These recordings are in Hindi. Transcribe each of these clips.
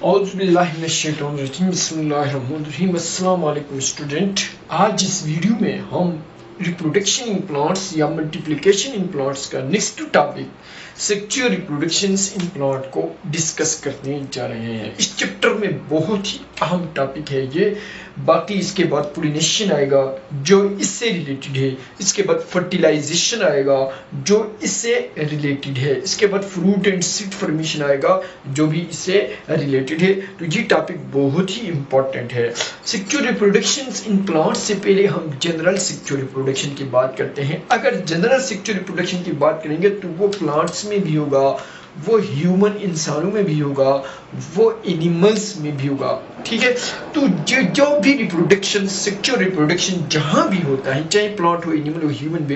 बिस्मिल्लाहिर्रहमानिर्रहीम। अस्सलाम वालेकुम स्टूडेंट। आज इस वीडियो में हम रिप्रोडक्शन इन प्लांट्स या मल्टीप्लिकेशन इन प्लांट्स का next topic sexual reproductions in plant को डिस्कस करने जा रहे हैं। इस चैप्टर में बहुत ही अहम टॉपिक है ये। बाकी इसके बाद पोलिनेशन आएगा जो इससे रिलेटेड है, इसके बाद फर्टिलाइजेशन आएगा जो इससे रिलेटेड है, इसके बाद फ्रूट एंड सीड फॉर्मेशन आएगा जो भी इससे रिलेटेड है। तो ये टॉपिक बहुत ही इंपॉर्टेंट है। सेक्सुअल रिप्रोडक्शंस इन प्लांट्स से पहले हम जनरल सेक्सुअल रिप्रोडक्शन की बात करते हैं। अगर जनरल सेक्सुअल रिप्रोडक्शन की बात करेंगे तो वो प्लांट्स में भी होगा, वो ह्यूमन इंसानों में भी होगा, वो एनिमल्स में भी होगा। ठीक है, तो जो भी रिप्रोडक्शन सेक्सुअल रिप्रोडक्शन जहां भी होता है, चाहे प्लांट हो, एनिमल हो, ह्यूमन भी,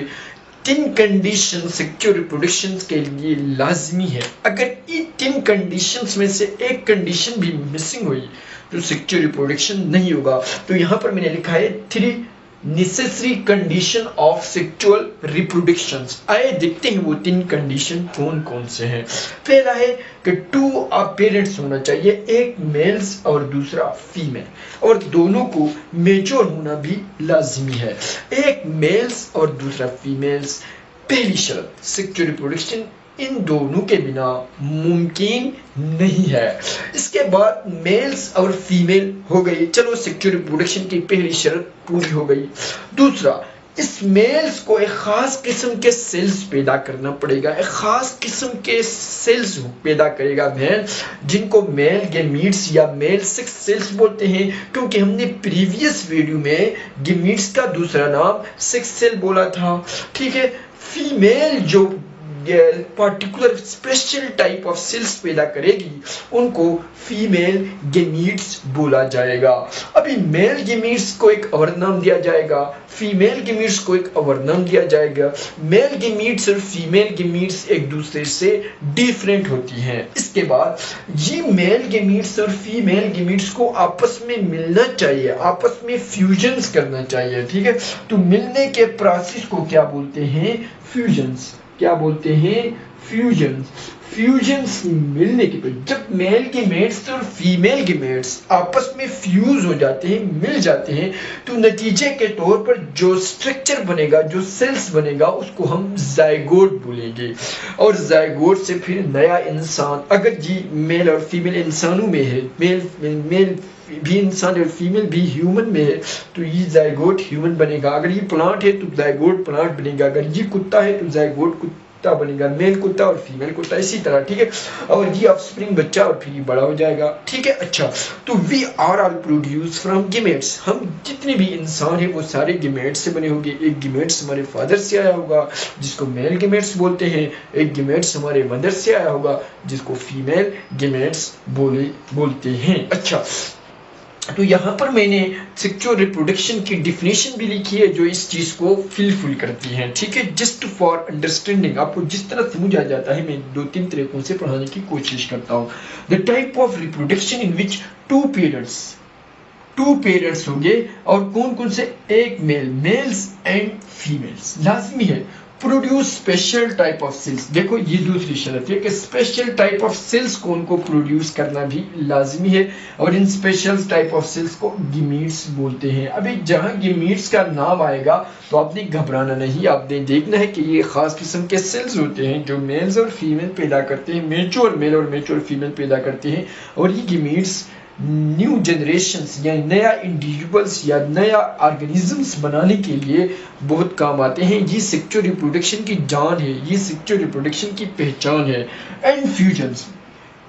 3 कंडीशन सेक्सुअल रिप्रोडक्शन के लिए लाजमी है। अगर इन 3 कंडीशंस में से एक कंडीशन भी मिसिंग हुई तो सेक्सुअल रिप्रोडक्शन नहीं होगा। तो यहाँ पर मैंने लिखा है 3 necessary condition of sexual reproductions. आइए देखते हैं वो 3 कंडीशन कौन कौन से हैं। पहला है कि 2 पेरेंट्स होना चाहिए, एक मेल्स और दूसरा फीमेल, और दोनों को मेच्योर होना भी लाजिमी है। एक मेल्स और दूसरा फीमेल्स, पहली शर्त सेक्सुअल रिप्रोडक्शन इन दोनों के बिना मुमकिन नहीं है। इसके बाद मेल्स और फीमेल हो गई, चलो सेक्सुअल रिप्रोडक्शन की पहली शर्त पूरी हो गई। दूसरा, इस मेल्स को एक खास किस्म के सेल्स पैदा करना पड़ेगा, एक खास किस्म के सेल्स पैदा करेगा मेल, जिनको मेल गेमीट्स या मेल सेक्स सेल्स बोलते हैं, क्योंकि हमने प्रीवियस वीडियो में गेमीट्स का दूसरा नाम सेक्स सेल बोला था। ठीक है, फीमेल जो particular special type of cells पैदा करेगी उनको फीमेल गेमीट्स बोला जाएगा। अभी मेल गेमीट्स को एक और नाम दिया जाएगा, फीमेल गेमीट्स को एक और नाम दिया जाएगा। मेल गेमीट्स और फीमेल गेमीट्स एक दूसरे से डिफरेंट होती हैं। इसके बाद ये मेल गेमीट्स और फीमेल गेमीट्स को आपस में मिलना चाहिए, आपस में फ्यूजन्स करना चाहिए। ठीक है, तो मिलने के प्रोसेस को क्या बोलते हैं? फ्यूजन्स। क्या बोलते हैं? फ्यूजन्स। फ्यूजन्स मिलने के बाद जब मेल गेमेट्स और फीमेल गेमेट्स आपस में फ्यूज हो जाते हैं, मिल जाते हैं, तो नतीजे के तौर पर जो स्ट्रक्चर बनेगा, जो सेल्स बनेगा, उसको हम जायगोट बोलेंगे। और जायगोट से फिर नया इंसान, अगर जी मेल और फीमेल इंसानों में है, मेल भी इंसान और फीमेल भी ह्यूमन में है, तो ये जायगोट ह्यूमन बनेगा। अगर ये प्लांट है तो जायगोट प्लांट बनेगा। अगर ये कुत्ता है तो जायगोट कुत्ता बनेगा, मेल कुत्ता और फीमेल कुत्ता, इसी तरह। ठीक है, और ये ऑफस्प्रिंग बच्चा और फिर ये बड़ा हो जाएगा। ठीक है, अच्छा, तो we are all produce from gametes. हम जितने भी इंसान हैं वो सारे गेमेट्स से बने होंगे। एक गेमेट्स हमारे फादर से आया होगा जिसको मेल गेमेट्स बोलते हैं, एक गेमेट्स हमारे मदर से आया होगा जिसको फीमेल गेमेट्स बोलते हैं। अच्छा, तो यहाँ पर मैंने सेक्सुअल रिप्रोडक्शन की डिफिनेशन भी लिखी है जो इस चीज को फिल करती है। ठीक है, जस्ट फॉर अंडरस्टैंडिंग, आपको जिस तरह समझ आ जाता है मैं 2-3 तरीकों से पढ़ाने की कोशिश करता हूँ। The type of reproduction in which two parents होंगे, और कौन कौन से? एक मेल्स एंड फीमेल्स लाजमी है। Produce special type of cells, देखो ये दूसरी शर्त है कि स्पेशल टाइप ऑफ सेल्स को उनको प्रोड्यूस करना भी लाजमी है, और इन स्पेशल टाइप ऑफ सेल्स को गेमीट्स बोलते हैं। अभी जहां गेमीट्स का नाम आएगा तो आपने घबराना नहीं, आपने देखना है कि ये खास किस्म के सेल्स होते हैं जो मेल्स और फीमेल पैदा करते हैं, मेच्योर मेल और मेच्योर फीमेल पैदा करते हैं। और ये गेमीट्स न्यू जनरेशन्स या नया इंडिविजुअल्स या नया ऑर्गेनिजम्स बनाने के लिए बहुत काम आते हैं। ये सेक्सुअल रिप्रोडक्शन की जान है, ये सेक्सुअल रिप्रोडक्शन की पहचान है। एंड फ्यूजन्स,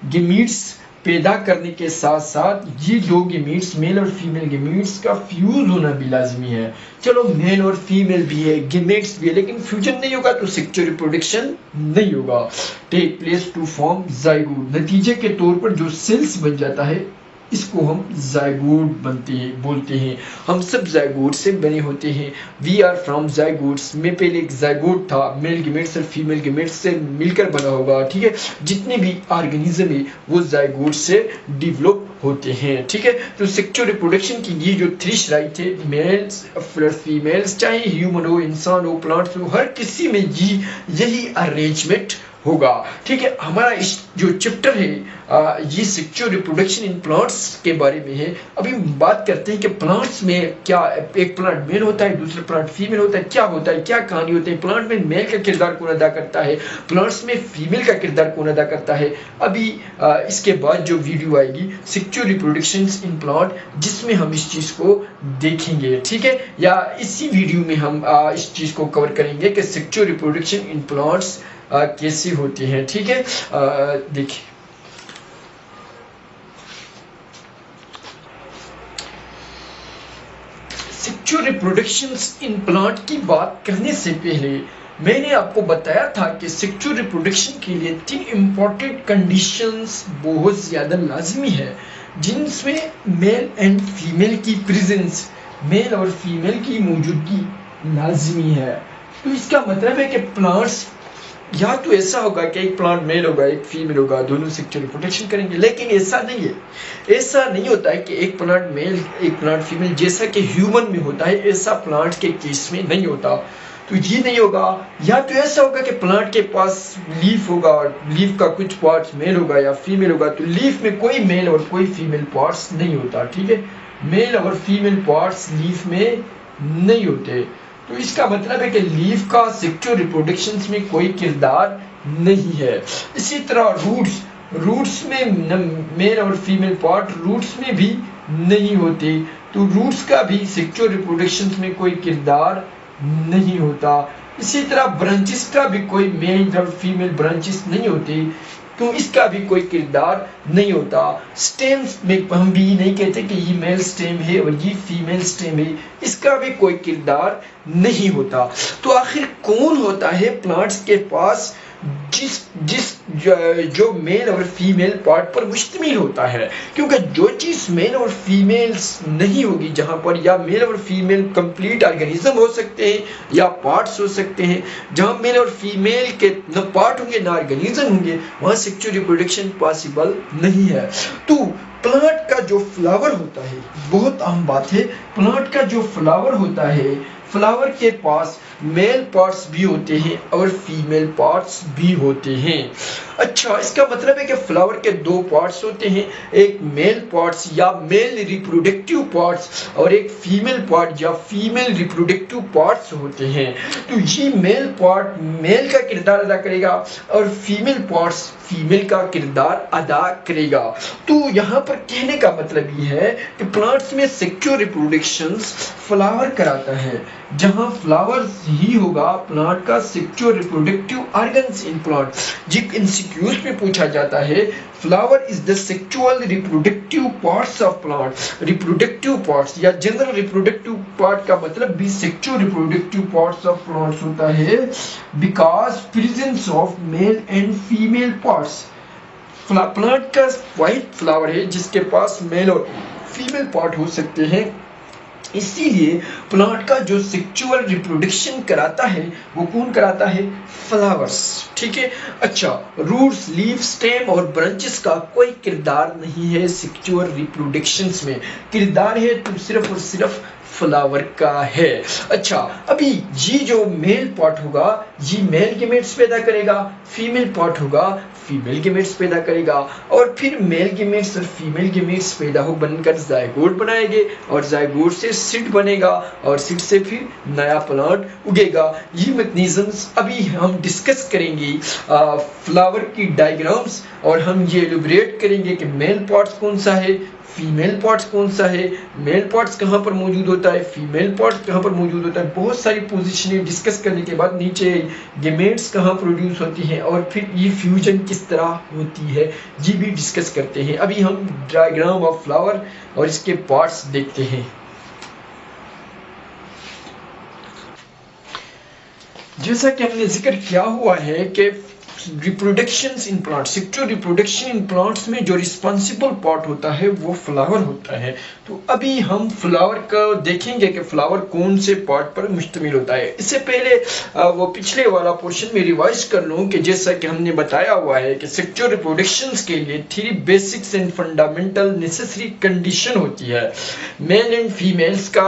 गेमीट्स पैदा करने के साथ साथ ये दो गेमीट्स, मेल और फीमेल गेमीट्स का फ्यूज होना भी लाजमी है। चलो मेल और फीमेल भी है, गेमेट्स भी है, लेकिन फ्यूजन नहीं होगा तो सेक्सुअल रिप्रोडक्शन नहीं होगा। Take place to form zygote, नतीजे के तौर पर जो सेल्स बन जाता है इसको हम जायगोट बोलते हैं। हम सब जायगोट से बने होते हैं। We are from zygotes. में पहले एक जायगोट था, मेल गेमेट्स और फीमेल गेमेट्स से मिलकर बना होगा। ठीक है, जितने भी ऑर्गेनिज्म है वो जायगोट से डेवलप होते हैं। ठीक है, तो सेक्सुअल रिप्रोडक्शन की ये जो 3 शराइत है, मेल्स प्लस फीमेल्स, चाहे ह्यूमन हो, इंसान हो, प्लांट्स हो, हर किसी में यही अरेंजमेंट होगा। ठीक है, हमारा इस जो चैप्टर है ये सेक्सुअल रिप्रोडक्शन इन प्लांट्स के बारे में है। अभी बात करते हैं कि प्लांट्स में क्या एक प्लांट मेल होता है, दूसरा प्लांट फीमेल होता है, क्या होता है, क्या कहानी होती है, प्लांट में मेल का किरदार कौन अदा करता है, प्लांट्स में फीमेल का किरदार कौन अदा करता है। अभी इसके बाद जो वीडियो आएगी सेक्सुअल रिप्रोडक्शन इन प्लांट, जिसमें हम इस चीज को देखेंगे। ठीक है, या इसी वीडियो में हम इस चीज को कवर करेंगे कि सेक्सुअल रिप्रोडक्शन इन प्लांट्स कैसे होती हैं। ठीक है, देखिए सेक्सुअल रिप्रोडक्शंस इन प्लांट की बात करने से पहले मैंने आपको बताया था कि सेक्सुअल रिप्रोडक्शन के लिए 3 इम्पॉर्टेंट कंडीशंस बहुत ज़्यादा लाजमी है, जिनमें मेल एंड फीमेल की प्रेजेंस, मेल और फीमेल की मौजूदगी लाजमी है। तो इसका मतलब है कि प्लांट्स या तो ऐसा होगा कि एक प्लांट मेल होगा एक फीमेल होगा, दोनों सेक्सुअल रिप्रोडक्शन करेंगे, लेकिन ऐसा नहीं है। ऐसा नहीं होता है कि एक प्लांट मेल एक प्लांट फीमेल, जैसा कि ह्यूमन में होता है, ऐसा प्लांट के केस में नहीं होता। तो ये नहीं होगा। या तो ऐसा होगा कि प्लांट के पास लीफ होगा और लीफ का कुछ पार्ट्स मेल होगा या फीमेल होगा, तो लीफ में कोई मेल और कोई फीमेल पार्ट्स नहीं होता। ठीक है, मेल और फीमेल पार्ट्स लीफ में नहीं होते। तो इसका मतलब है कि लीफ का सेक्सुअल रिप्रोडक्शन में कोई किरदार नहीं है। इसी तरह रूट्स में मेल और फीमेल पार्ट रूट्स में भी नहीं होते, तो रूट्स का भी सेक्सुअल रिप्रोडक्शन में कोई किरदार नहीं होता। इसी तरह ब्रांचेस का भी कोई मेल और फीमेल ब्रांचेस नहीं होते, तो इसका भी कोई किरदार नहीं होता। स्टेम्स में हम भी नहीं कहते कि ये मेल स्टेम है और ये फीमेल स्टेम है, इसका भी कोई किरदार नहीं होता। तो आखिर कौन होता है प्लांट्स के पास जो मेल और फीमेल पार्ट पर मुश्तमिल होता है? क्योंकि जो चीज मेल और फीमेल्स नहीं होगी, जहां पर या मेल और फीमेल कंप्लीट ऑर्गेनिज्म हो सकते हैं या पार्ट्स हो सकते हैं, जहां मेल और फीमेल के न पार्ट होंगे ना ऑर्गेनिज्म होंगे, वहां सेक्सुअल रिप्रोडक्शन पॉसिबल नहीं है। तो प्लांट का जो फ्लावर होता है, बहुत अहम बात है, प्लांट का जो फ्लावर होता है, फ्लावर के पास मेल पार्ट्स भी होते हैं और फीमेल पार्ट्स भी होते हैं। अच्छा, इसका मतलब है कि फ्लावर के 2 पार्ट्स होते हैं, एक मेल पार्ट्स या मेल रिप्रोडक्टिव पार्ट्स और एक फीमेल पार्ट या फीमेल रिप्रोडक्टिव पार्ट्स होते हैं। तो ये मेल पार्ट मेल का किरदार अदा करेगा और फीमेल पार्ट्स फीमेल का किरदार अदा करेगा। तो यहाँ पर कहने का मतलब ये है कि प्लांट्स में सेक्सुअल रिप्रोडक्शन फ्लावर कराता है, जहां फ्लावर ही होगा प्लांट का sexual reproductive organs in plant. जिक इंसिक्यूज में पूछा जाता है, flower is the sexual reproductive parts of plant. Reproductive parts या जनरल रिप्रोडक्टिव पार्ट का मतलब भी sexual reproductive parts of plants होता है, because presence of male and female parts. Plant का वाइट फ्लावर है जिसके पास मेल और फीमेल पार्ट हो सकते हैं, इसीलिए प्लांट का जो सेक्सुअल रिप्रोडक्शन कराता है वो कौन कराता है? फ्लावर्स। ठीक है, अच्छा, रूट्स, लीफ, स्टेम और ब्रांचेस का कोई किरदार नहीं है सेक्सुअल रिप्रोडक्शंस में। किरदार है तो सिर्फ और सिर्फ फ्लावर का है। अच्छा, अभी ये जो मेल पार्ट होगा ये मेल गेमेट्स पैदा करेगा, फीमेल पार्ट होगा फीमेल गेमेट्स पैदा करेगा, और फिर मेल गेमेट्स और फीमेल गेमेट्स पैदा हो बनकर जायगोट बनाएंगे और जायगोट से सीड बनेगा और सीड से फिर नया प्लांट उगेगा। ये मैकेनिज्म्स अभी हम डिस्कस करेंगे फ्लावर की डायग्राम्स, और हम ये एलिब्रेट करेंगे कि मेल पार्ट्स कौन सा है, फीमेल पार्ट्स कौन सा है, मेल पार्ट्स कहाँ पर मौजूद होता है, फीमेल पार्ट्स कहाँ पर मौजूद होता है। बहुत सारी पोजीशनें डिस्कस करने के बाद नीचे गेमेट्स कहाँ प्रोड्यूस होती हैं और फिर ये फ्यूजन किस तरह होती है ये भी डिस्कस करते हैं। अभी हम डायग्राम ऑफ फ्लावर और इसके पार्ट्स देखते हैं। जैसा कि हमने जिक्र किया हुआ है कि reproductions in plant, sexual reproduction in plants में जो रिस्पॉन्सिबल पार्ट होता है वो फ्लावर होता है। तो अभी हम फ्लावर का देखेंगे कि फ्लावर कौन से पार्ट पर मुश्तमिल होता है। इससे पहले वो पिछले वाला पोर्शन में रिवाइज कर लूँ कि जैसा कि हमने बताया हुआ है कि सेक्सुअल रिप्रोडक्शंस के लिए 3 basics and fundamental necessary condition होती है। मेल एंड फीमेल्स का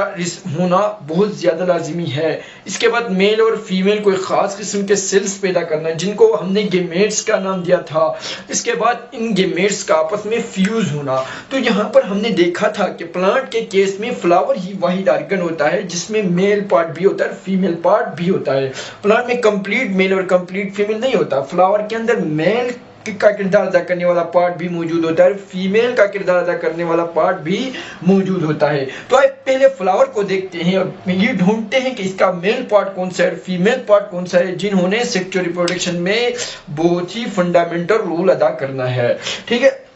होना बहुत ज़्यादा लाजिमी है। इसके बाद मेल और फीमेल कोई ख़ास किस्म के सेल्स पैदा करना, जिनको हमने गेमेट्स का नाम दिया था। इसके बाद इन गेमेट्स का आपस में फ्यूज होना। तो यहाँ पर हमने देखा था कि प्लांट के केस में फ्लावर ही वाहिद ऑर्गन होता है जिसमें मेल पार्ट भी होता है, फीमेल पार्ट भी होता है। प्लांट में कंप्लीट मेल और कंप्लीट फीमेल नहीं होता। फ्लावर के अंदर मेल का किरदार अदा करने वाला पार्ट भी मौजूद होता है, फीमेल का किरदार अदा करने वाला पार्ट भी मौजूद होता है। तो आइए पहले फ्लावर को देखते हैं और ये ढूंढते हैं कि इसका मेल पार्ट कौन सा है, फीमेल पार्ट कौन सा है, जिन्होंने सेक्सुअल रिप्रोडक्शन में बहुत ही फंडामेंटल रोल अदा करना है। ठीक है,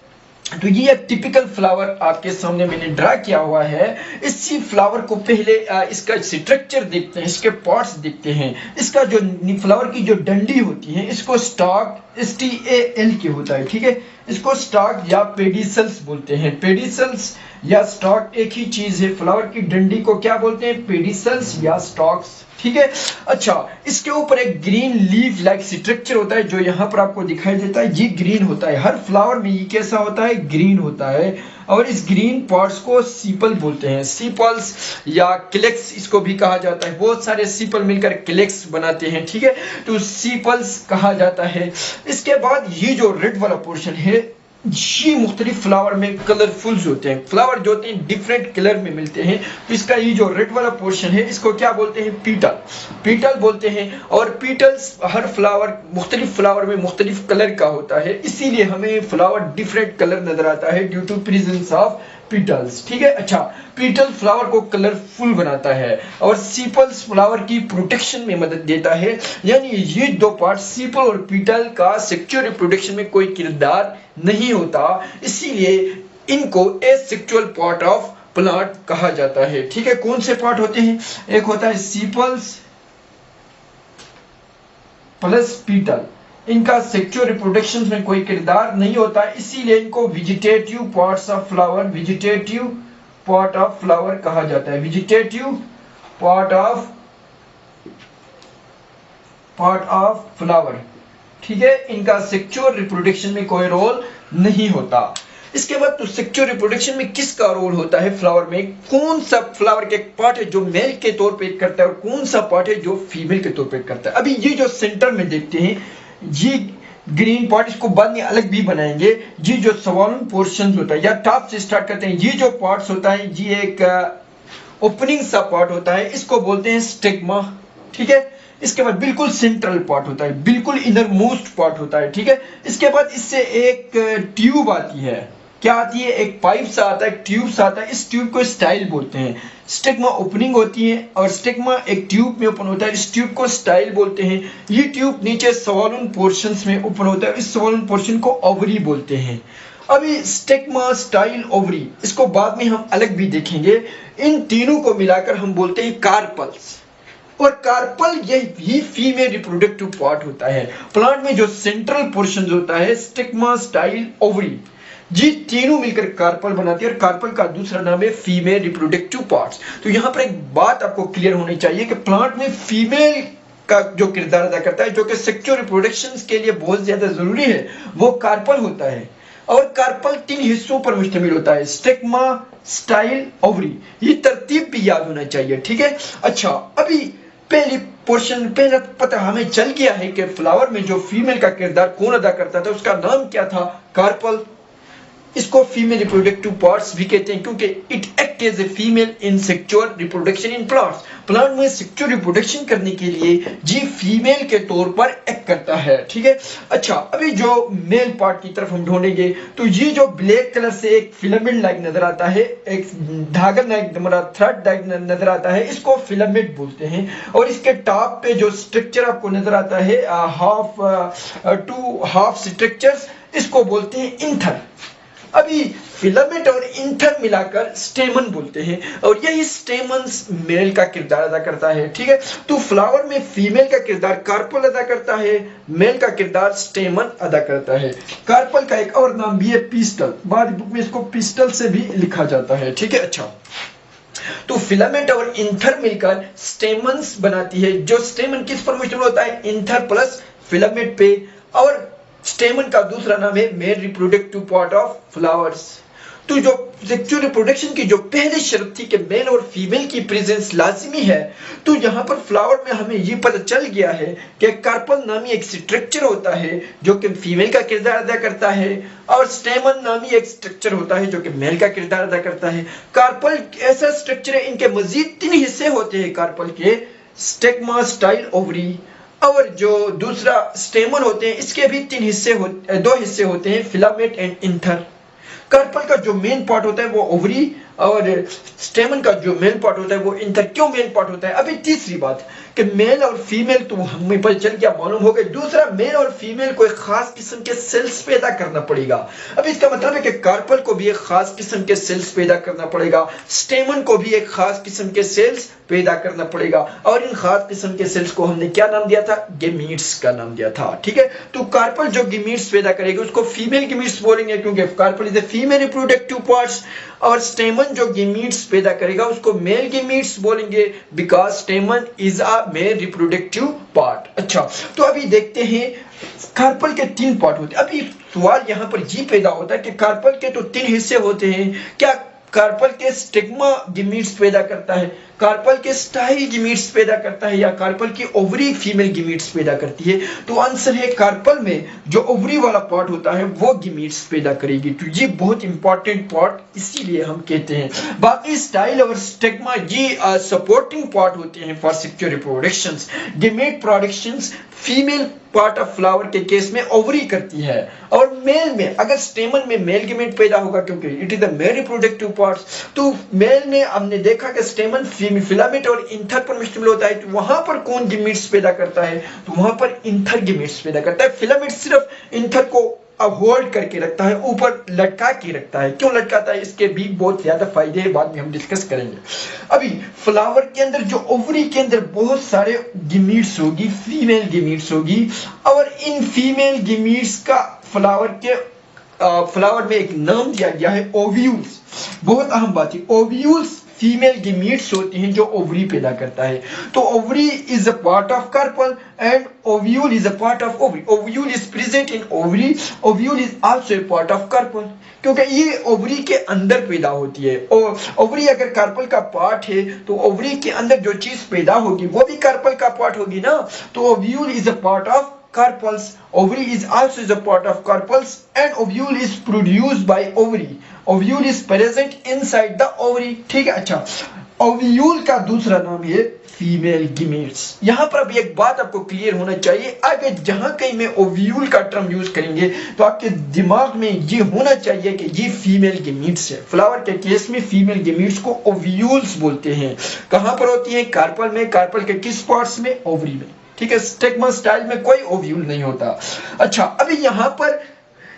तो ये एक टिपिकल फ्लावर आपके सामने मैंने ड्रा किया हुआ है। इसी फ्लावर को पहले इसका स्ट्रक्चर देखते हैं, इसके पार्ट्स देखते हैं। इसका जो फ्लावर की जो डंडी होती है इसको स्टॉक STAL के होता है। ठीक है, इसको स्टॉक या पेडिसल्स बोलते हैं। पेडिसल्स या स्टॉक एक ही चीज है। फ्लावर की डंडी को क्या बोलते हैं, पेडिसल्स या स्टॉक्स। ठीक है, अच्छा, इसके ऊपर एक ग्रीन लीफ लाइक स्ट्रक्चर होता है जो यहाँ पर आपको दिखाई देता है। ये ग्रीन होता है, हर फ्लावर में ये कैसा होता है, ग्रीन होता है। और इस ग्रीन पार्ट्स को सीपल बोलते हैं। सीपल्स या क्लेक्स इसको भी कहा जाता है। बहुत सारे सीपल मिलकर क्लेक्स बनाते हैं। ठीक है, तो सीपल्स कहा जाता है। इसके बाद ये जो रेड वाला पोर्शन है ये मुख्तलिफ फ्लावर में कलरफुल्स होते हैं। फ्लावर जो होते हैं डिफरेंट कलर में मिलते हैं। तो इसका ये जो रेड वाला पोर्शन है इसको क्या बोलते हैं, पीटल। पीटल बोलते हैं। और पीटल्स हर फ्लावर मुख्तलिफ फ्लावर में मुख्तलिफ कलर का होता है, इसीलिए हमें फ्लावर डिफरेंट कलर नजर आता है due to presence of petals. ठीक है, अच्छा, पीटल फ्लावर को कलरफुल बनाता है और सीपल्स फ्लावर की प्रोटेक्शन में मदद देता है। यानी ये दो पार्ट सीपल और पीटल का सेक्सुअल रिप्रोडक्शन में कोई किरदार नहीं होता, इसीलिए इनको एसेक्सुअल पार्ट ऑफ प्लांट कहा जाता है। ठीक है, कौन से पार्ट होते हैं, एक होता है सीपल्स प्लस पीटल। इनका सेक्सुअल रिप्रोडक्शन में कोई किरदार नहीं होता, इसीलिए इनको vegetative parts of flower, vegetative part of flower कहा जाता है। Vegetative part of flower. ठीक है, इनका सेक्सुअल रिप्रोडक्शन में कोई रोल नहीं होता। इसके बाद तो सेक्सुअल रिप्रोडक्शन में किसका रोल होता है फ्लावर में, कौन सा फ्लावर के पार्ट है जो मेल के तौर पे करता है और कौन सा पार्ट है जो फीमेल के तौर पे करता है। अभी ये जो सेंटर में देखते हैं ये ग्रीन पार्ट, इसको बाद में अलग भी बनाएंगे। ये जो सवालन पोर्शन होता है या टॉप से स्टार्ट करते हैं, ये जो पार्ट्स होता है ये एक ओपनिंग सा पार्ट होता है, इसको बोलते हैं स्टिग्मा। ठीक है, इसके बाद बिल्कुल सेंट्रल पार्ट होता है, बिल्कुल इनर मोस्ट पार्ट होता है। ठीक है, इसके बाद इससे एक ट्यूब आती है, क्या आती है, एक पाइप सा आता है, एक ट्यूब सा आता है। इस ट्यूब को स्टाइल बोलते हैं। स्टिग्मा ओपनिंग होती है और स्टिग्मा एक ट्यूब में ओपन होता है, इस ट्यूब को स्टाइल बोलते हैं। ये ट्यूब नीचे सवालन पोर्शंस में ओपन होता है, इस सवालन पोर्शन को ओवरी बोलते हैं। अभी स्टिग्मा, स्टाइल, ओवरी, इसको बाद में हम अलग भी देखेंगे। इन तीनों को मिलाकर हम बोलते हैं कार्पल्स। और कार्पल यही फीमेल रिप्रोडक्टिव पार्ट होता है। प्लांट में जो सेंट्रल पोर्शन होता है, स्टिग्मा, स्टाइल, ओवरी, जी तीनों मिलकर कार्पल बनाती है और कार्पल का दूसरा नाम है फीमेल रिप्रोडक्टिव पार्ट्स। तो यहाँ पर एक बात आपको क्लियर होनी चाहिए कि प्लांट में फीमेल का जो किरदार अदा करता है, जो कि सेक्सुअल रिप्रोडक्शन के लिए बहुत ज्यादा जरूरी है, वो कार्पल होता है। और कार्पल 3 हिस्सों पर मुश्तमिल होता है, स्टिग्मा, स्टाइल, ओवरी। ये तरतीब भी याद होना चाहिए। ठीक है, अच्छा, अभी पहला पता हमें चल गया है कि फ्लावर में जो फीमेल का किरदार कौन अदा करता था, उसका नाम क्या था, कार्पल। इसको फीमेल रिप्रोडक्टिव पार्ट्स भी कहते हैं क्योंकि it act as a female in sexual reproduction in plants. Plant में सेक्सुअल रिप्रोडक्शन करने के लिए जी फीमेल के तौर पर एक्ट करता है। ठीक है, अच्छा, अभी जो मेल पार्ट की तरफ हम ढूंढेंगे तो ये जो ब्लैक कलर से एक फिलामेंट लाइक नजर आता है, एक धागा लाइक थ्रेड लाइक नजर आता है, इसको फिलामेंट बोलते हैं। और इसके टॉप पे जो स्ट्रक्चर आपको नजर आता है, हाफ स्ट्रक्चर्स, इसको बोलते हैं इंथर। अभी फिलामेंट और इंथर मिलाकर स्टेमन बोलते हैं और यही स्टेमन्स मेल का किरदार अदा करता है। ठीक है, तो फ्लावर में फीमेल का किरदार कार्पल अदा करता है, मेल का किरदार स्टेमन अदा करता है। कार्पल का एक और नाम भी है पिस्टल, बाद बुक में इसको पिस्टल से भी लिखा जाता है। ठीक है, अच्छा, तो फिलामेंट और इंथर मिलकर स्टेमन्स बनाती है। जो स्टेमन किस पर मुश्तमिल होता है, इंथर प्लस फिलामेंट पे। और स्टेमन का दूसरा नाम है male reproductive part of flowers. तो जो सेक्सुअल रिप्रोडक्शन की जो पहली शर्त थी कि मेल और फीमेल की प्रेजेंस लाजिमी है, तो यहाँ पर फ्लावर में हमें ये पता चल गया है कि कार्पल नामी एक स्ट्रक्चर होता है जो कि फीमेल का किरदार अदा करता है, और स्टेमन नामी एक स्ट्रक्चर होता है जो कि मेल का किरदार अदा करता है। कार्पल ऐसा स्ट्रक्चर है, इनके मजीद 3 हिस्से होते हैं कार्पल के, स्टेगमा, स्टाइल, ओवरी, और जो दूसरा स्टेमन होते हैं इसके भी 2 हिस्से होते हैं, फिलामेंट एंड इंथर। कार्पल का जो मेन पार्ट होता है वो ओवरी, और स्टेमन का जो मेन पार्ट होता है वो इंथर। क्यों मेन पार्ट होता है? अभी तीसरी बात कि मेल और फीमेल तो हमें पता चल गया, मालूम हो गया। दूसरा, मेल और फीमेल को एक खास किस्म के सेल्स पैदा करना पड़ेगा। अब इसका मतलब है कि कार्पल को भी एक खास किस्म के सेल्स पैदा करना पड़ेगा, स्टेमन को भी एक खास किस्म के सेल्स पैदा करना पड़ेगा, और इन खास किस्म के सेल्स को हमने क्या नाम दिया था? गेमीट्स का नाम दिया था। ठीक है, तो कार्पल जो गेमीट्स पैदा करेगा उसको फीमेल गेमीट्स बोलेंगे, क्योंकि carpel is a female reproductive parts, और स्टेमन जो गेमीट्स पैदा करेगा उसको मेल गेमीट्स बोलेंगे, because stamen is a male reproductive part. अच्छा, तो अभी देखते हैं कार्पल के 3 पार्ट होते हैं। अभी सवाल यहाँ पर ये पैदा होता है कि कार्पल के तो 3 हिस्से होते हैं, क्या कार्पल के स्टिग्मा गेमीट्स पैदा करता है, कार्पल के स्टाइल गेमीट्स पैदा करता है, या कार्पल की ओवरी फीमेल गेमीट्स पैदा करती है? तो आंसर है कार्पल में जो ओवरी वाला पार्ट होता है वो गेमीट्स पैदा करेगी। तो ये बहुत इंपॉर्टेंट पार्ट, इसीलिए हम कहते हैं। बाकी स्टाइल और स्टिग्मा ये सपोर्टिंग पार्ट होते हैं for sexual reproductions. Gamete productions female part of flower के केस में ओवरी करती है, और मेल में अगर स्टेमन में मेल गेमेट पैदा होगा, क्योंकि it is the mail reproductive parts, तो मेल में हमने देखा कि स्टेमन फिलामेंट और इंथर पर मुश्तमिल होता है। तो वहां पर कौन गेमेट्स पैदा करता है? तो वहां पर इंथर गेमेट्स पैदा करता है। फिलामेंट सिर्फ इंथर को होल्ड करके रखता है, ऊपर लटका के रखता है। क्यों लटकाता है? इसके भी बहुत ज्यादा फायदे हैं, बाद में हम डिस्कस करेंगे। अभी फ्लावर के अंदर जो ओवरी के अंदर बहुत सारे गेमीट्स होगी, फीमेल गेमीट्स होगी, और इन फीमेल गेमीट्स का फ्लावर में एक नाम दिया गया है ओव्यूल्स। बहुत अहम बात है, ओव्यूल्स फीमेल गेमीट्स होती हैं जो ओवरी पैदा करता है। तो ovary is a part of carpel and ovule is a part of ovary. Ovule is present in ovary, ovule is also a part of carpel, क्योंकि ये ओवरी के अंदर पैदा होती है। ओवरी अगर कार्पल का पार्ट है तो ओवरी के अंदर जो चीज पैदा होगी वो भी कार्पल का पार्ट होगी ना। तो ovule is a part of carpels, ovary is also a part of carpels, and ovule is produced by ovary. Ovule is present inside the ovary. ठीक है, अच्छा, ओव्यूल का दूसरा नाम है फीमेल गेमीट्स। यहां पर अभी एक बात आपको क्लियर होना चाहिए, आगे जहां कहीं में ओव्यूल का टर्म यूज करेंगे तो आपके दिमाग में ये होना चाहिए कि ये फीमेल गेमीट्स है। फ्लावर के केस में फीमेल गेमीट्स को ओव्यूल्स बोलते हैं। कहां पर होती है? कार्पल में। कार्पल के किस पार्ट्स में? ओवरी में। ठीक है, स्टिग्मा स्टाइल में कोई ओव्यूल नहीं होता। अच्छा, अभी यहां पर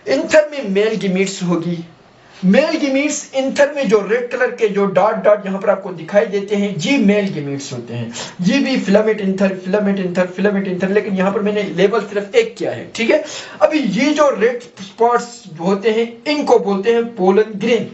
इंथर में मेल गेमीट्स होगी। मेल गेमीट्स इंथर में जो रेड कलर के जो डॉट डॉट यहां पर आपको दिखाई देते हैं, ये मेल गेमीट्स होते हैं। ये भी फिलामेंट इंथर, फिलामेंट इंथर, फिलामेंट इंथर, लेकिन यहां पर मैंने लेवल सिर्फ एक किया है। ठीक है, अभी ये जो रेड स्पॉट्स होते हैं इनको बोलते हैं पोलन ग्रेन।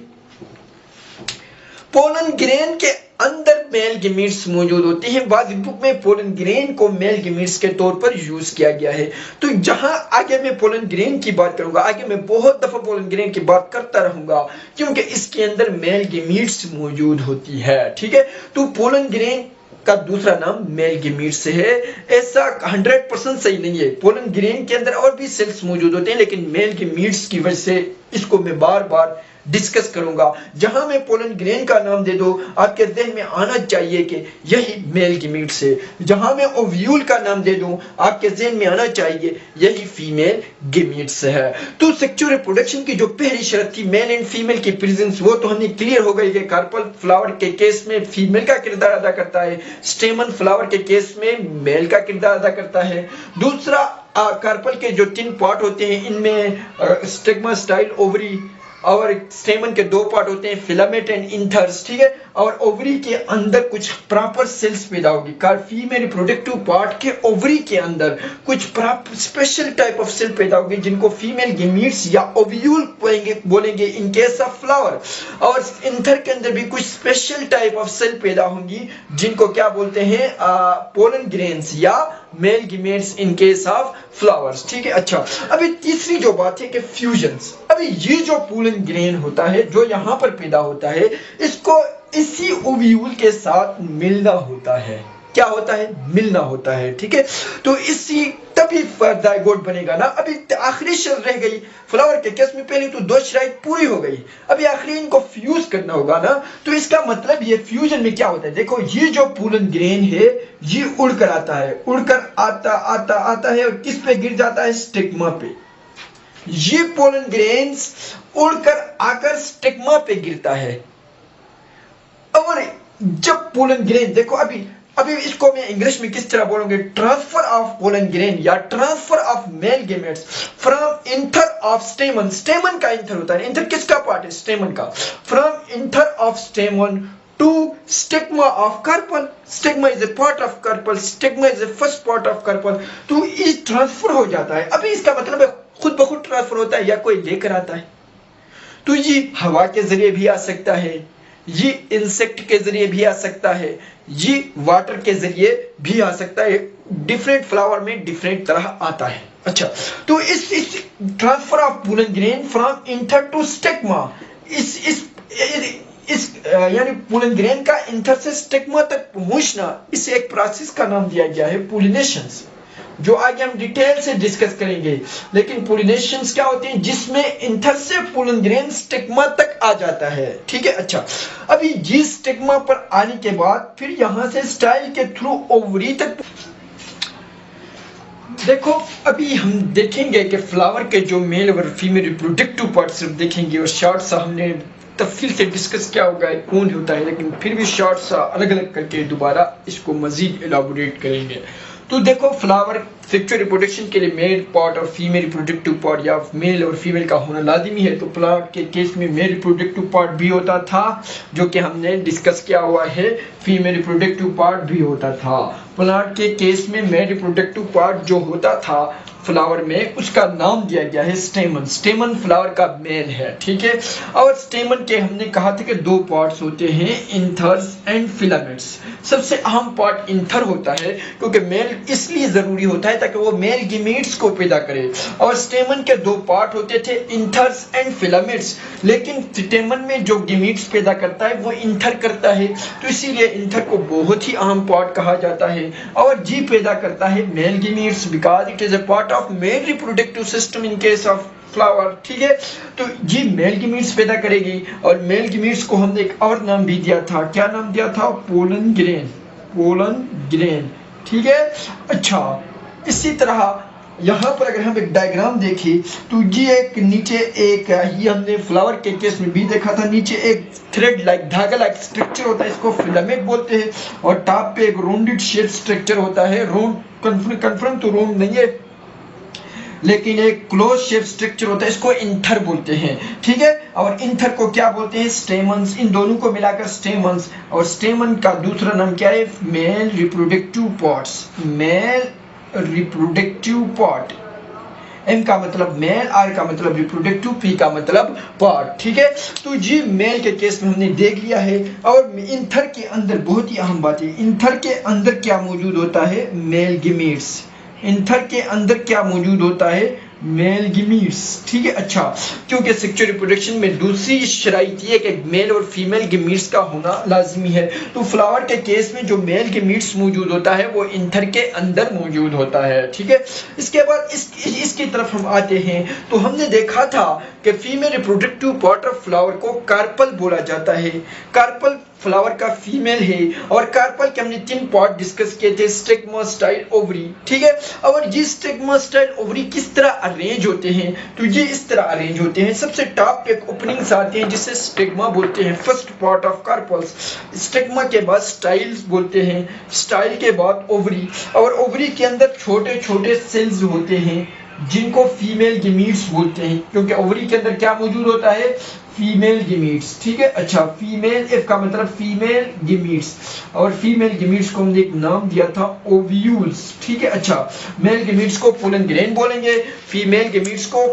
पोलन ग्रेन के अंदर मेल गेमीट्स मौजूद होते हैं। बाद बुक में पोलन ग्रेन को मेल गेमीट्स के तौर पर यूज किया गया है। तो जहां आगे मैं पोलन ग्रेन की बात करूंगा, आगे मैं बहुत दफा पोलन ग्रेन की बात करता रहूंगा, क्योंकि इसके अंदर मेल गेमीट्स मौजूद होती है। ठीक है, तो पोलन ग्रेन का दूसरा नाम मेल गेमीट्स है। ऐसा 100% सही नहीं है, पोलन ग्रेन के अंदर और भी सेल्स मौजूद होते हैं, लेकिन मेल गेमीट्स की वजह से इसको मैं बार बार डिस्कस करूंगा। जहां मैं पोलन ग्रेन का नाम दे दो, आपके ज़हन में आना चाहिए कि यही मेल गेमीट्स है। जहां मैं ओव्यूल का नाम दे दूं, आपके ज़हन में आना चाहिए यही फीमेल गेमीट्स है। तो सेक्सुअल रिप्रोडक्शन की जो पहली शर्त थी मेल एंड फीमेल की प्रेजेंस, वो तो हमें क्लियर हो गई कि कार्पल फ्लावर के केस में फीमेल का किरदार अदा करता है, स्टेमन फ्लावर के केस में मेल का किरदार अदा करता है। दूसरा, कार्पल के जो 3 पार्ट होते हैं इनमें स्टिग्मा, स्टाइल, ओवरी, और स्टेमन के 2 पार्ट होते हैं, फिलामेंट एंड इंथर्स। ठीक है, और ओवरी के अंदर कुछ प्रॉपर सेल्स पैदा होगी। फीमेल रिप्रोडक्टिव पार्ट के ओवरी के अंदर कुछ स्पेशल टाइप ऑफ सेल पैदा होगी जिनको फीमेल गेमीट्स या ओव्यूल बोलेंगे इन केस ऑफ फ्लावर। और इंथर के अंदर भी कुछ स्पेशल टाइप ऑफ सेल पैदा होंगी जिनको क्या बोलते हैं? पोलन ग्रेन्स या male gametes in case of flowers. ठीक है, अच्छा अभी तीसरी जो बात है कि फ्यूजन्स। अभी ये जो पोलन ग्रेन होता है जो यहाँ पर पैदा होता है, इसको इसी ओव्यूल के साथ मिलना होता है। क्या होता है? मिलना होता है। ठीक है, तो इसी तभी जायगोट बनेगा ना। अभी आखिरी शर्त रह गई फ्लावर के केस में, पहले तो 2 शर्त पूरी हो गई, अभी आखिरी इनको फ्यूज करना होगा ना। तो इसका मतलब ये फ्यूजन में क्या होता है, देखो ये जो पोलन ग्रेन है ये उड़कर आता है, उड़कर आता आता आता है और किस पे गिर जाता है? स्टिग्मा पे। ये पोलन ग्रेन्स उड़कर आकर स्टिग्मा पे गिरता है। और जब पोलन ग्रेन, देखो अभी अभी इसको मैं इंग्लिश में किस तरह बोलूंगे? ट्रांसफर ऑफ पोलन ग्रेन या transfer of male gametes from anther of stamen. Stamen का इंथर होता है, इंथर किसका पार्ट है? स्टेमन का। From anther of stamen to stigma of carpel. Stigma is a part of carpel, stigma is a first part of carpel. तो ये ट्रांसफर हो जाता है। अभी इसका मतलब है खुद ब खुद ट्रांसफर होता है या कोई लेकर आता है? तो ये हवा के जरिए भी आ सकता है, ये इंसेक्ट के जरिए भी आ सकता है, ये वाटर के जरिए भी आ सकता है। डिफरेंट फ्लावर में डिफरेंट तरह आता है। अच्छा, तो इस transfer of pollen grain from anther to stigma, इस यानी पोलन ग्रेन का इंथर से स्टिग्मा तक पहुंचना, इसे एक प्रोसेस का नाम दिया गया है पोलिनेशंस, जो आगे हम डिटेल से डिस्कस करेंगे। लेकिन पोलिनेशंस क्या होते हैं? जिसमें इंथर से पोलन ग्रेन स्टिग्मा तक आ जाता है। ठीक है, अच्छा अभी ये स्टिग्मा पर आने के बाद फिर यहां से स्टाइल के थ्रू ओवरी तक। देखो अभी हम देखेंगे कि फ्लावर के जो मेल और फीमेल रिप्रोडक्टिव पार्ट सिर्फ देखेंगे और शॉर्ट सा हमने तफसील से डिस्कस किया होगा कौन होता है, लेकिन फिर भी शॉर्ट सा अलग अलग करके दोबारा इसको मजीद एलाबोरेट करेंगे। तो देखो फ्लावर सेक्सुअल रिप्रोडक्शन के लिए मेल पार्ट और फीमेल रिप्रोडक्टिव पार्ट या मेल और फीमेल का होना लाजिमी है। तो फ्लावर के केस में मेल रिप्रोडक्टिव पार्ट भी होता था, जो कि हमने डिस्कस किया हुआ है, फीमेल रिप्रोडक्टिव पार्ट भी होता था। प्लांट के केस में मेल रिप्रोडक्टिव पार्ट जो होता था फ्लावर में, उसका नाम दिया गया है स्टेमन। स्टेमन फ्लावर का मेल है। ठीक है, और स्टेमन के हमने कहा था कि 2 पार्ट्स होते हैं, इंथर्स एंड फिलामेंट्स। सबसे अहम पार्ट इंथर होता है, क्योंकि मेल इसलिए जरूरी होता है ताकि वो मेल गिमीट्स को पैदा करे। और स्टेमन के 2 पार्ट होते थे, इंथर्स एंड फिलामेंट्स। लेकिन स्टेमन में जो गिमीट्स पैदा करता है वो इंथर करता है, तो इसीलिए इंथर को बहुत ही अहम पार्ट कहा जाता है। और जी पैदा करता है male gametes, because it is a part of male reproductive system in case of flower. ठीक है, तो ये मेल गिमीट्स पैदा करेगी। और मेल गिमीट्स को हमने एक और नाम भी दिया था, क्या नाम दिया था? Pollen grain. Pollen grain. ठीक है, अच्छा इसी तरह यहाँ पर अगर हम एक डायग्राम देखें तो ये एक नीचे एक, ये हमने फ्लावर के केस में भी देखा था, नीचे एक थ्रेड लाइक धागा लाइक स्ट्रक्चर होता है, इसको फिलामेंट बोलते हैं। और टॉप पे एक राउंडेड शेप स्ट्रक्चर होता है, राउंड कन्फर्म तो राउंड नहीं है लेकिन एक क्लोज शेप स्ट्रक्चर होता है, इसको इंथर बोलते हैं। ठीक है, और इंथर को क्या बोलते हैं? स्टेमन्स। इन दोनों को मिलाकर स्टेमन्स। और स्टेमन का दूसरा नाम क्या है? Male reproductive parts. Male reproductive part. M का मतलब मेल, आर का मतलब रिप्रोडक्टिव, पी का मतलब पार्ट। ठीक है, तो जी मेल के केस में हमने देख लिया है। और इंथर के अंदर बहुत ही अहम बात है, इंथर के अंदर क्या मौजूद होता है? मेल गिमीट्स। इंथर के अंदर क्या मौजूद होता है? मेल गिमीट्स। ठीक है, अच्छा क्योंकि सेक्सुअल रिप्रोडक्शन में दूसरी शराइत ये कि मेल और फीमेल गिमीट्स का होना लाजमी है। तो फ्लावर के केस में जो मेल गिमीट्स मौजूद होता है वो इंथर के अंदर मौजूद होता है। ठीक है, इसके बाद इसकी तरफ हम आते हैं तो हमने देखा था कि female reproductive part of flower को कार्पल बोला जाता है। कार्पल फ्लावर का फीमेल है। और कार्पल के हमने 3 पार्ट डिस्कस किए थे, स्टिग्मा, स्टाइल, ओवरी। ठीक है, और ये स्टिग्मा, स्टाइल, ओवरी किस तरह अरेंज होते हैं? तो ये इस तरह अरेंज होते हैं। सबसे टॉप पे एक ओपनिंग्स आते हैं जिसे स्टिग्मा बोलते हैं, first part of carpels. Stigma के बाद स्टाइल्स बोलते हैं, स्टाइल के बाद ओवरी। और ओवरी के अंदर छोटे छोटे सेल्स होते हैं जिनको फीमेल गेमीट्स बोलते हैं, क्योंकि ओवरी के अंदर क्या मौजूद होता है, फीमेल गेमीट्स। ठीक है, अच्छा फीमेल, एफ का मतलब फीमेल गेमीट्स, और फीमेल गेमीट्स को हमने एक नाम दिया था ओव्यूल्स। ठीक है, अच्छा मेल गेमीट्स को पोलन ग्रेन बोलेंगे, फीमेल गेमीट्स को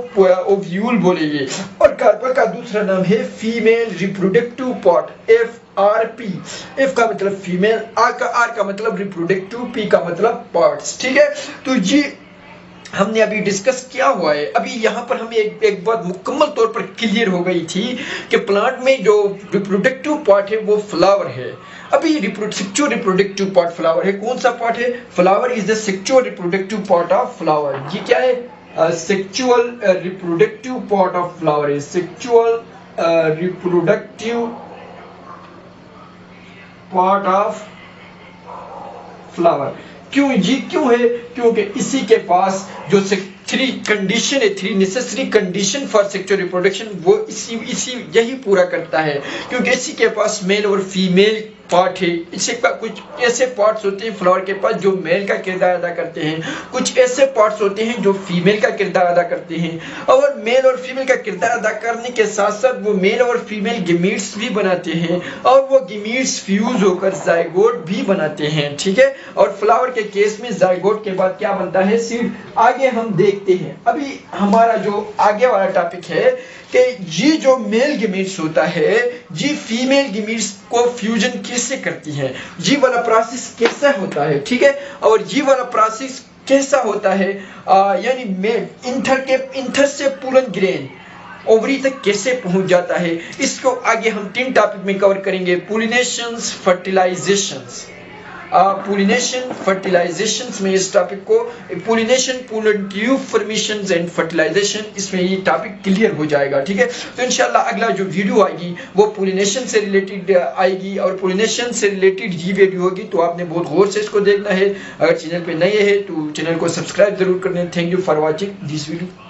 ओव्यूल बोलेंगे, और कार्पल का दूसरा नाम है female reproductive part, FRP। F का मतलब फीमेल, आर का मतलब रिप्रोडक्टिव, पी का मतलब पार्ट्स। ठीक है, तो जी हमने अभी डिस्कस किया हुआ है। अभी यहाँ पर हमें एक बात मुकम्मल तौर पर क्लियर हो गई थी कि प्लांट में जो रिप्रोडक्टिव पार्ट है वो फ्लावर है। अभी सेक्सुअल रिप्रोडक्टिव पार्ट फ्लावर है। कौन सा पार्ट है? Flower is the sexual reproductive part of flower. ये क्या है? Sexual reproductive part of flower है, sexual reproductive part of flower. क्यों जी, क्यों है? क्योंकि इसी के पास जो थ्री कंडीशन है, three necessary condition for sexual reproduction, वो इसी यही पूरा करता है। क्योंकि इसी के पास मेल और फीमेल पार्ट है। इससे कुछ ऐसे पार्ट्स होते हैं फ्लावर के पास जो मेल का किरदार अदा करते हैं, कुछ ऐसे पार्ट्स होते हैं जो फीमेल का किरदार अदा करते हैं, और मेल और फीमेल का किरदार अदा करने के साथ साथ वो मेल और फीमेल गेमीट्स भी बनाते हैं, और वो गेमीट्स फ्यूज होकर जायगोट भी बनाते हैं। ठीक है, और फ्लावर के केस में जायगोट के बाद क्या बनता है? सीड। आगे हम देखते हैं। अभी हमारा जो आगे वाला टॉपिक है कि जी जो मेल गेमीट्स होता है, जी फीमेल गेमीट्स को फ्यूजन कैसे करती है, जी वाला प्रोसेस कैसा होता है। ठीक है, और जी वाला प्रोसेस कैसा होता है, यानी इंथर से पोलन ग्रेन ओवरी तक कैसे पहुंच जाता है, इसको आगे हम 3 टॉपिक में कवर करेंगे। पोलिनेशंस, फर्टिलाइजेशंस, पोलिनेशन फर्टिलाइजेशंस में इस टॉपिक को, pollination, pollen tube formations and fertilisation, इसमें ये टॉपिक क्लियर हो जाएगा। ठीक है, तो इंशाल्लाह अगला जो वीडियो आएगी वो पोलिनेशन से रिलेटेड आएगी, और पोलिनेशन से रिलेटेड ये वीडियो होगी, तो आपने बहुत गौर से इसको देखना है। अगर चैनल पे नए हैं तो चैनल को सब्सक्राइब जरूर करना है। Thank you for watching this video.